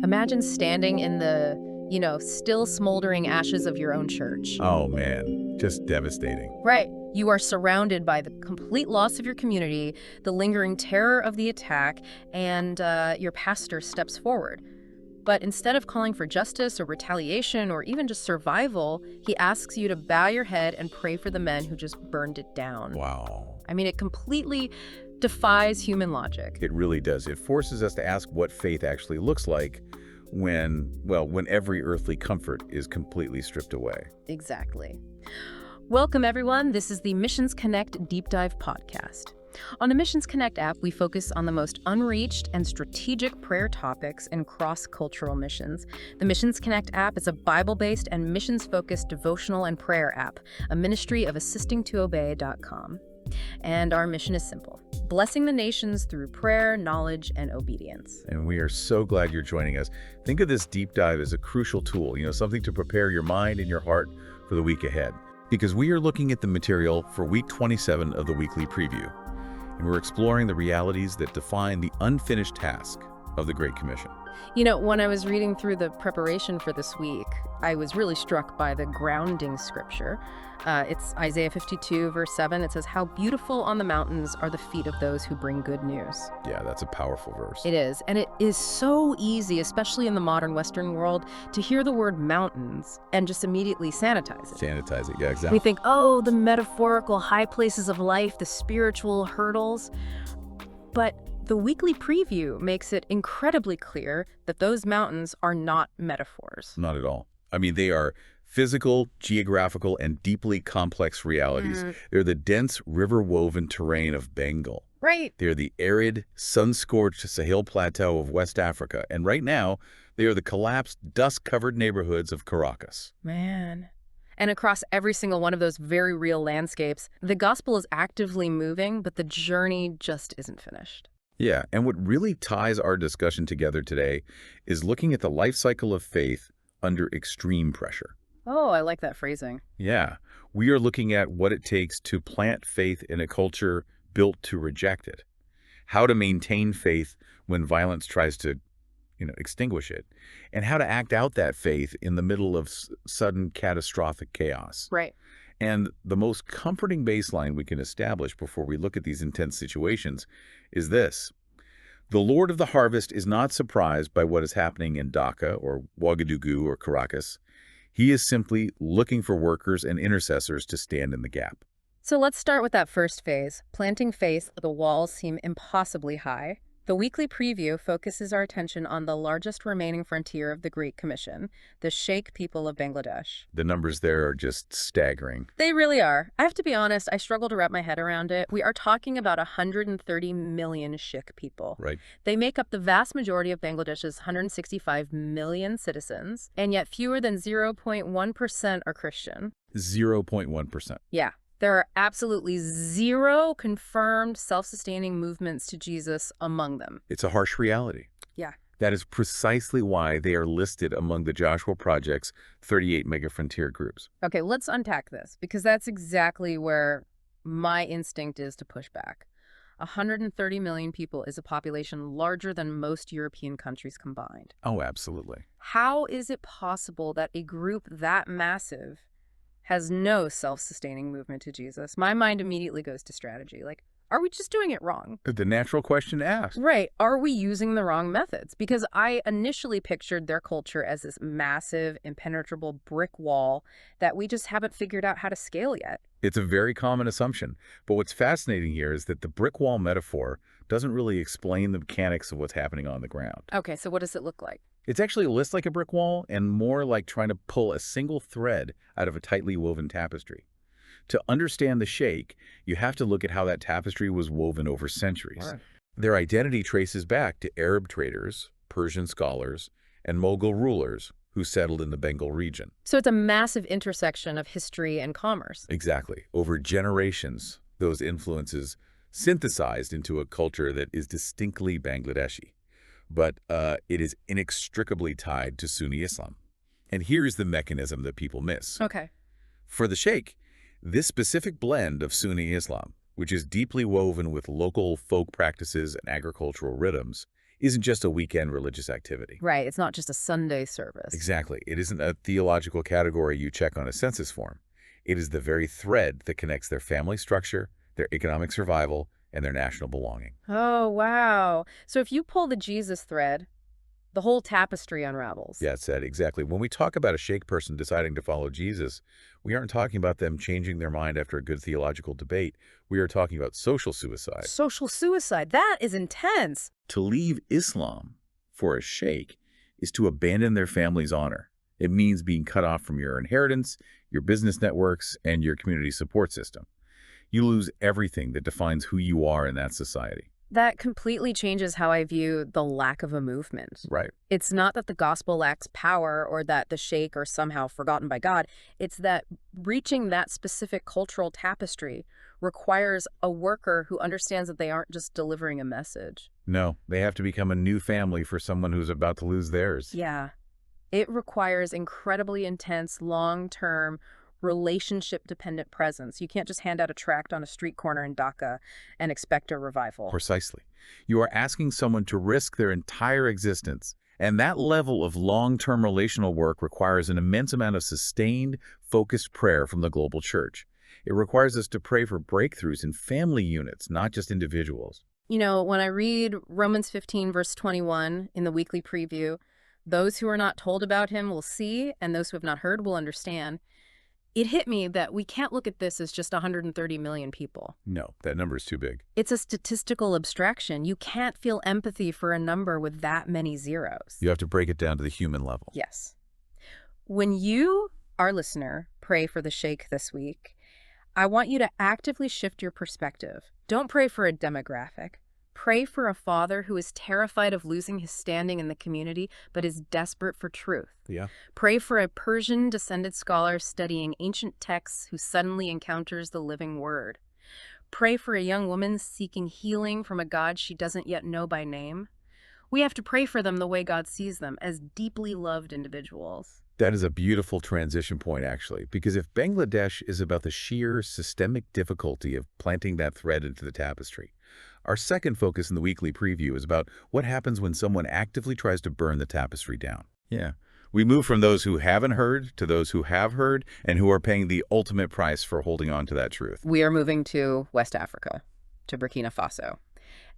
Imagine standing in the, still smoldering ashes of your own church. Oh man, just devastating. Right. You are surrounded by the complete loss of your community, the lingering terror of the attack, and your pastor steps forward. But instead of calling for justice or retaliation or even just survival, he asks you to bow your head and pray for the men who just burned it down. Wow. I mean, it completely defies human logic. It really does. It forces us to ask what faith actually looks like when every earthly comfort is completely stripped away. Exactly. Welcome, everyone. This is the Missions Connect Deep Dive podcast. On the Missions Connect app, we focus on the most unreached and strategic prayer topics in cross-cultural missions. The Missions Connect app is a Bible-based and missions-focused devotional and prayer app, a ministry of assistingtoobey.com. And our mission is simple: blessing the nations through prayer, knowledge, and obedience. And we are so glad you're joining us. Think of this deep dive as a crucial tool, something to prepare your mind and your heart for the week ahead. Because we are looking at the material for week 27 of the weekly preview. And we're exploring the realities that define the unfinished task of the Great Commission. When I was reading through the preparation for this week, I was really struck by the grounding scripture. It's Isaiah 52, verse 7. It says, "How beautiful on the mountains are the feet of those who bring good news." Yeah, that's a powerful verse. It is. And it is so easy, especially in the modern Western world, to hear the word mountains and just immediately sanitize it. Sanitize it, yeah, exactly. We think, oh, the metaphorical high places of life, the spiritual hurdles. But the weekly preview makes it incredibly clear that those mountains are not metaphors. Not at all. I mean, they are physical, geographical, and deeply complex realities. They're the dense, river-woven terrain of Bengal. Right. They're the arid, sun-scorched Sahel Plateau of West Africa. And right now, they are the collapsed, dust-covered neighborhoods of Caracas. Man. And across every single one of those very real landscapes, the gospel is actively moving, but the journey just isn't finished. Yeah, and what really ties our discussion together today is looking at the life cycle of faith under extreme pressure. Oh, I like that phrasing. Yeah, we are looking at what it takes to plant faith in a culture built to reject it, how to maintain faith when violence tries to, extinguish it, and how to act out that faith in the middle of sudden catastrophic chaos. Right. And the most comforting baseline we can establish before we look at these intense situations is this: the Lord of the harvest is not surprised by what is happening in Dhaka or Ouagadougou or Caracas. He is simply looking for workers and intercessors to stand in the gap. So let's start with that first phase, planting faith. The walls seem impossibly high. The weekly preview focuses our attention on the largest remaining frontier of the Great Commission, the Shaikh people of Bangladesh. The numbers there are just staggering. They really are. I have to be honest, I struggle to wrap my head around it. We are talking about 130 million Shaikh people. Right. They make up the vast majority of Bangladesh's 165 million citizens, and yet fewer than 0.1% are Christian. 0.1%. Yeah. There are absolutely zero confirmed self-sustaining movements to Jesus among them. It's a harsh reality. Yeah. That is precisely why they are listed among the Joshua Project's 38 mega-frontier groups. Okay, let's unpack this, because that's exactly where my instinct is to push back. 130 million people is a population larger than most European countries combined. Oh, absolutely. How is it possible that a group that massive has no self-sustaining movement to Jesus? My mind immediately goes to strategy. Are we just doing it wrong? The natural question to ask. Right. Are we using the wrong methods? Because I initially pictured their culture as this massive, impenetrable brick wall that we just haven't figured out how to scale yet. It's a very common assumption. But what's fascinating here is that the brick wall metaphor doesn't really explain the mechanics of what's happening on the ground. Okay, so what does it look like? It's actually less like a brick wall and more like trying to pull a single thread out of a tightly woven tapestry. To understand the Sheikh, you have to look at how that tapestry was woven over centuries. Right. Their identity traces back to Arab traders, Persian scholars, and Mughal rulers who settled in the Bengal region. So it's a massive intersection of history and commerce. Exactly. Over generations, those influences synthesized into a culture that is distinctly Bangladeshi. But it is inextricably tied to Sunni Islam. And here's the mechanism that people miss. Okay. For the Sheikh, this specific blend of Sunni Islam, which is deeply woven with local folk practices and agricultural rhythms, isn't just a weekend religious activity. Right, it's not just a Sunday service. Exactly. It isn't a theological category you check on a census form. It is the very thread that connects their family structure, their economic survival, and their national belonging. Oh, wow. So if you pull the Jesus thread, the whole tapestry unravels. Yeah, it said exactly. When we talk about a Shaikh person deciding to follow Jesus, we aren't talking about them changing their mind after a good theological debate. We are talking about social suicide. Social suicide, that is intense. To leave Islam for a Shaikh is to abandon their family's honor. It means being cut off from your inheritance, your business networks, and your community support system. You lose everything that defines who you are in that society. That completely changes how I view the lack of a movement. Right. It's not that the gospel lacks power or that the Shaikh are somehow forgotten by God. It's that reaching that specific cultural tapestry requires a worker who understands that they aren't just delivering a message. No, they have to become a new family for someone who's about to lose theirs. Yeah. It requires incredibly intense, long-term, relationship-dependent presence. You can't just hand out a tract on a street corner in Dhaka and expect a revival. Precisely. You are asking someone to risk their entire existence, and that level of long-term relational work requires an immense amount of sustained, focused prayer from the global church. It requires us to pray for breakthroughs in family units, not just individuals. You know, when I read Romans 15, verse 21 in the weekly preview, those who are not told about him will see, and those who have not heard will understand. It hit me that we can't look at this as just 130 million people. No, that number is too big. It's a statistical abstraction. You can't feel empathy for a number with that many zeros. You have to break it down to the human level. Yes. When you, our listener, pray for the Shaikh this week, I want you to actively shift your perspective. Don't pray for a demographic. Pray for a father who is terrified of losing his standing in the community, but is desperate for truth. Yeah. Pray for a Persian-descended scholar studying ancient texts who suddenly encounters the living word. Pray for a young woman seeking healing from a God she doesn't yet know by name. We have to pray for them the way God sees them, as deeply loved individuals. That is a beautiful transition point, actually, because if Bangladesh is about the sheer systemic difficulty of planting that thread into the tapestry, our second focus in the weekly preview is about what happens when someone actively tries to burn the tapestry down. Yeah. We move from those who haven't heard to those who have heard and who are paying the ultimate price for holding on to that truth. We are moving to West Africa, to Burkina Faso.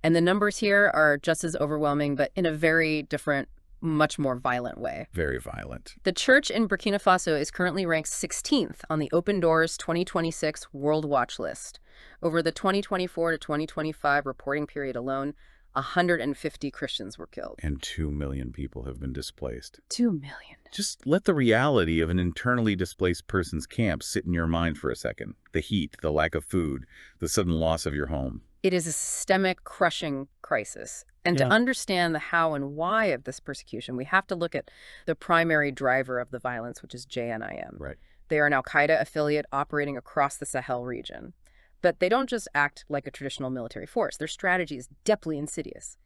And the numbers here are just as overwhelming, but in a very different, much more violent way. Very violent. The church in Burkina Faso is currently ranked 16th on the Open Doors 2026 World Watch list. Over the 2024 to 2025 reporting period alone, 150 Christians were killed. And 2 million people have been displaced. 2 million. Just let the reality of an internally displaced person's camp sit in your mind for a second. The heat, the lack of food, the sudden loss of your home. It is a systemic, crushing crisis. And to understand the how and why of this persecution, we have to look at the primary driver of the violence, which is JNIM. Right. They are an al-Qaeda affiliate operating across the Sahel region. But they don't just act like a traditional military force. Their strategy is deeply insidious.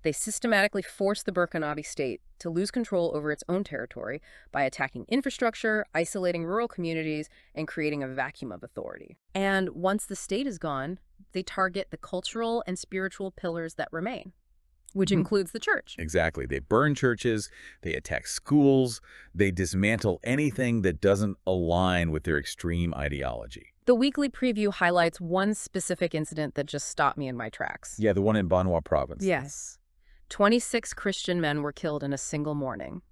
They systematically force the Burkinabe state to lose control over its own territory by attacking infrastructure, isolating rural communities, and creating a vacuum of authority. And once the state is gone, they target the cultural and spiritual pillars that remain, which includes the church. Exactly. They burn churches, they attack schools, they dismantle anything that doesn't align with their extreme ideology. The weekly preview highlights one specific incident that just stopped me in my tracks. Yeah, the one in Banwa province. Yes. 26 Christian men were killed in a single morning.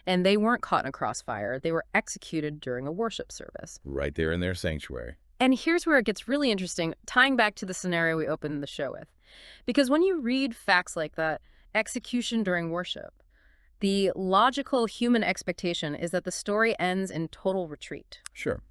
And they weren't caught in a crossfire. They were executed during a worship service. Right there in their sanctuary. And here's where it gets really interesting, tying back to the scenario we opened the show with. Because when you read facts like that, execution during worship, the logical human expectation is that the story ends in total retreat. Sure.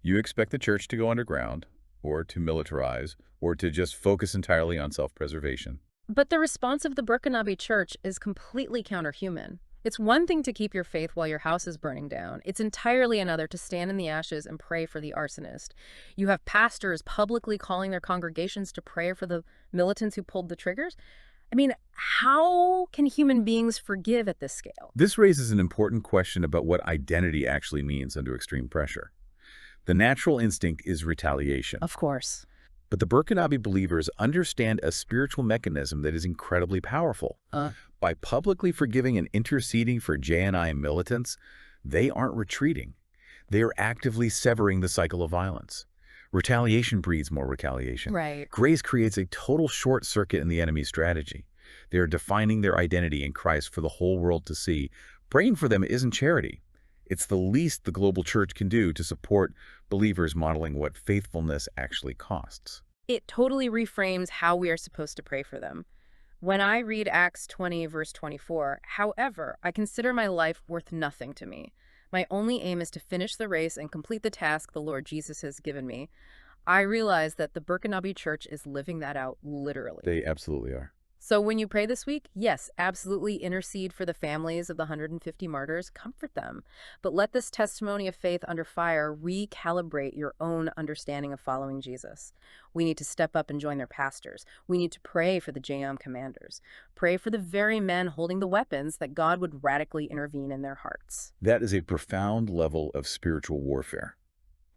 You expect the church to go underground, or to militarize, or to just focus entirely on self-preservation. But the response of the Burkinabe church is completely counterhuman. It's one thing to keep your faith while your house is burning down. It's entirely another to stand in the ashes and pray for the arsonist. You have pastors publicly calling their congregations to pray for the militants who pulled the triggers. I mean, how can human beings forgive at this scale? This raises an important question about what identity actually means under extreme pressure. The natural instinct is retaliation. Of course. But the Burkinabe believers understand a spiritual mechanism that is incredibly powerful. By publicly forgiving and interceding for JNI militants, they aren't retreating. They are actively severing the cycle of violence. Retaliation breeds more retaliation. Right. Grace creates a total short circuit in the enemy's strategy. They are defining their identity in Christ for the whole world to see. Praying for them isn't charity. It's the least the global church can do to support believers modeling what faithfulness actually costs. It totally reframes how we are supposed to pray for them. When I read Acts 20, verse 24, however, I consider my life worth nothing to me. My only aim is to finish the race and complete the task the Lord Jesus has given me. I realize that the Burkinabe church is living that out literally. They absolutely are. So when you pray this week, yes, absolutely intercede for the families of the 150 martyrs, comfort them. But let this testimony of faith under fire recalibrate your own understanding of following Jesus. We need to step up and join their pastors. We need to pray for the JM commanders. Pray for the very men holding the weapons that God would radically intervene in their hearts. That is a profound level of spiritual warfare.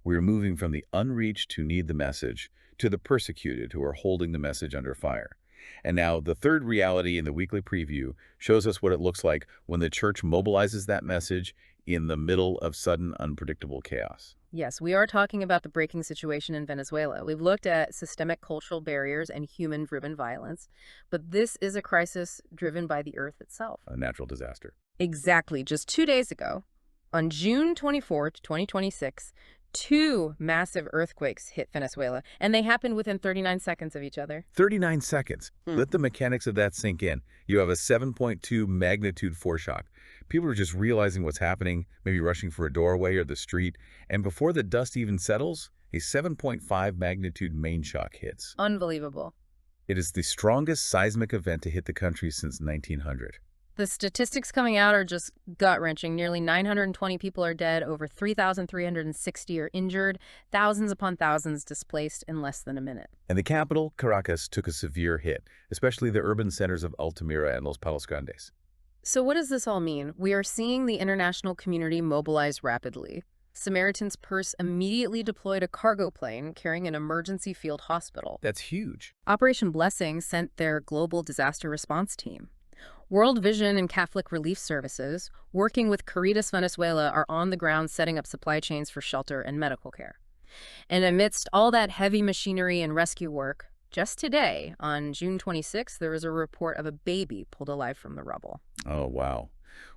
We are moving from the unreached who need the message to the persecuted who are holding the message under fire. And now the third reality in the weekly preview shows us what it looks like when the church mobilizes that message in the middle of sudden, unpredictable chaos. Yes, we are talking about the breaking situation in Venezuela. We've looked at systemic cultural barriers and human-driven violence, but this is a crisis driven by the earth itself. A natural disaster. Exactly. Just 2 days ago, on June 24th, 2026, 2 massive earthquakes hit Venezuela, and they happened within 39 seconds of each other. 39 seconds. Let the mechanics of that sink in. You have a 7.2 magnitude foreshock. People are just realizing what's happening, maybe rushing for a doorway or the street, and before the dust even settles, a 7.5 magnitude main shock hits. Unbelievable. It is the strongest seismic event to hit the country since 1900. The statistics coming out are just gut-wrenching. Nearly 920 people are dead, over 3,360 are injured, thousands upon thousands displaced in less than a minute. And the capital, Caracas, took a severe hit, especially the urban centers of Altamira and Los Palos Grandes. So what does this all mean? We are seeing the international community mobilize rapidly. Samaritan's Purse immediately deployed a cargo plane carrying an emergency field hospital. That's huge. Operation Blessing sent their global disaster response team. World Vision and Catholic Relief Services, working with Caritas Venezuela, are on the ground setting up supply chains for shelter and medical care. And amidst all that heavy machinery and rescue work, just today, on June 26th, there was a report of a baby pulled alive from the rubble. Oh, wow.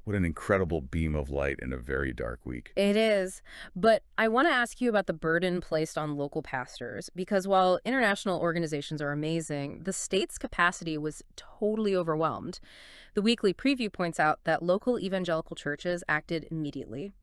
What an incredible beam of light in a very dark week. It is. But I want to ask you about the burden placed on local pastors, because while international organizations are amazing, the state's capacity was totally overwhelmed. The weekly preview points out that local evangelical churches acted immediately.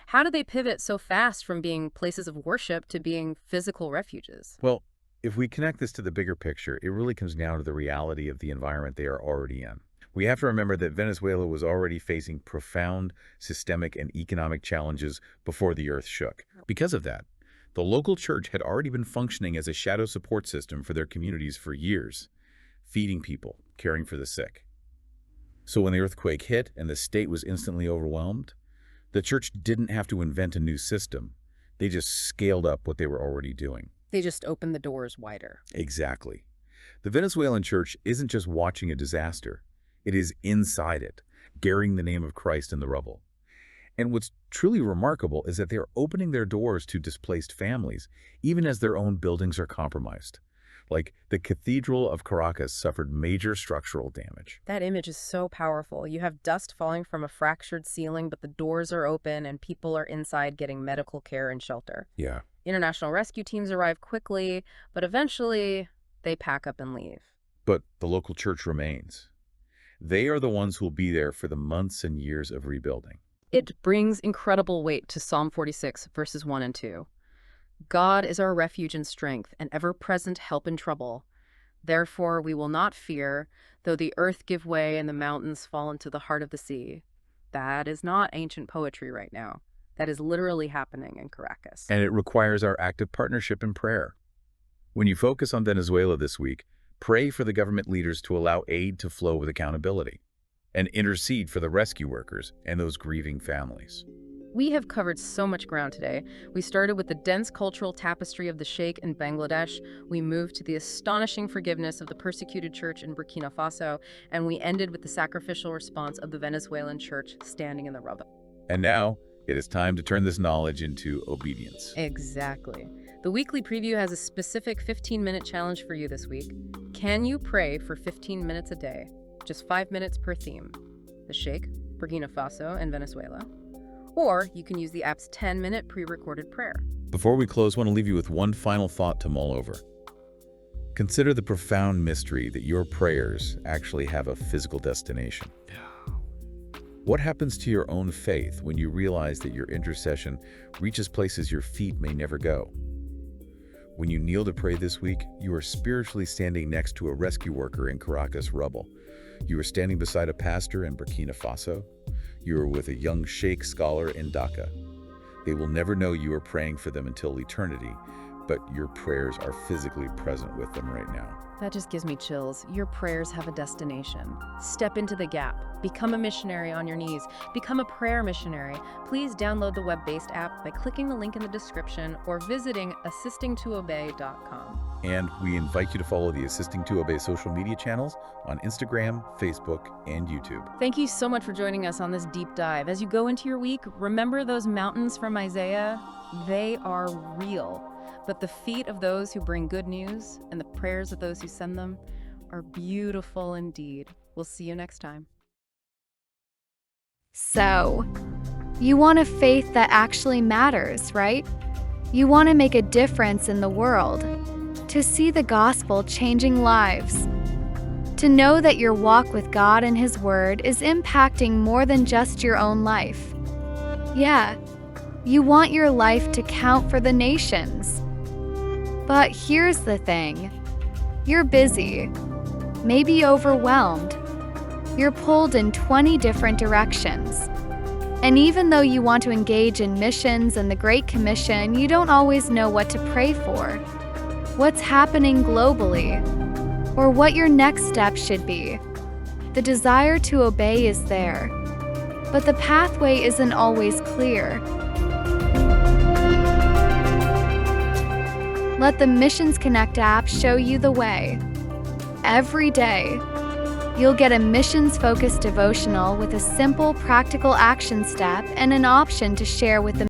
How did they pivot so fast from being places of worship to being physical refuges? Well, if we connect this to the bigger picture, it really comes down to the reality of the environment they are already in. We have to remember that Venezuela was already facing profound systemic and economic challenges before the earth shook. Because of that, the local church had already been functioning as a shadow support system for their communities for years, feeding people, caring for the sick. So when the earthquake hit and the state was instantly overwhelmed, the church didn't have to invent a new system. They just scaled up what they were already doing. They just opened the doors wider. Exactly. The Venezuelan church isn't just watching a disaster. It is inside it, carrying the name of Christ in the rubble. And what's truly remarkable is that they're opening their doors to displaced families, even as their own buildings are compromised. Like the Cathedral of Caracas suffered major structural damage. That image is so powerful. You have dust falling from a fractured ceiling, but the doors are open and people are inside getting medical care and shelter. Yeah. International rescue teams arrive quickly, but eventually they pack up and leave. But the local church remains. They are the ones who will be there for the months and years of rebuilding. It brings incredible weight to Psalm 46, verses 1 and 2. God is our refuge and strength, an ever-present help in trouble. Therefore we will not fear, though the earth give way and the mountains fall into the heart of the sea. That is not ancient poetry right now. That is literally happening in Caracas. And it requires our active partnership in prayer. When you focus on Venezuela this week, pray for the government leaders to allow aid to flow with accountability, and intercede for the rescue workers and those grieving families. We have covered so much ground today. We started with the dense cultural tapestry of the Shaikh in Bangladesh, we moved to the astonishing forgiveness of the persecuted church in Burkina Faso, and we ended with the sacrificial response of the Venezuelan church standing in the rubble. And now, it is time to turn this knowledge into obedience. Exactly. The weekly preview has a specific 15-minute challenge for you this week. Can you pray for 15 minutes a day? Just 5 minutes per theme. The Shaikh, Burkina Faso, and Venezuela. Or you can use the app's 10-minute pre-recorded prayer. Before we close, I want to leave you with one final thought to mull over. Consider the profound mystery that your prayers actually have a physical destination. What happens to your own faith when you realize that your intercession reaches places your feet may never go? When you kneel to pray this week, you are spiritually standing next to a rescue worker in Caracas rubble. You are standing beside a pastor in Burkina Faso. You are with a young Sheikh scholar in Dhaka. They will never know you are praying for them until eternity, but your prayers are physically present with them right now. That just gives me chills. Your prayers have a destination. Step into the gap. Become a missionary on your knees. Become a prayer missionary. Please download the web-based app by clicking the link in the description or visiting assistingtoobey.com. And we invite you to follow the Assisting to Obey social media channels on Instagram, Facebook, and YouTube. Thank you so much for joining us on this deep dive. As you go into your week, remember those mountains from Isaiah? They are real. But the feet of those who bring good news and the prayers of those who send them are beautiful indeed. We'll see you next time. So, you want a faith that actually matters, right? You want to make a difference in the world, to see the gospel changing lives, to know that your walk with God and His Word is impacting more than just your own life. Yeah, you want your life to count for the nations. But here's the thing. You're busy, maybe overwhelmed. You're pulled in 20 different directions. And even though you want to engage in missions and the Great Commission, you don't always know what to pray for, what's happening globally, or what your next step should be. The desire to obey is there, but the pathway isn't always clear. Let the Missions Connect app show you the way. Every day, you'll get a missions-focused devotional with a simple, practical action step and an option to share with the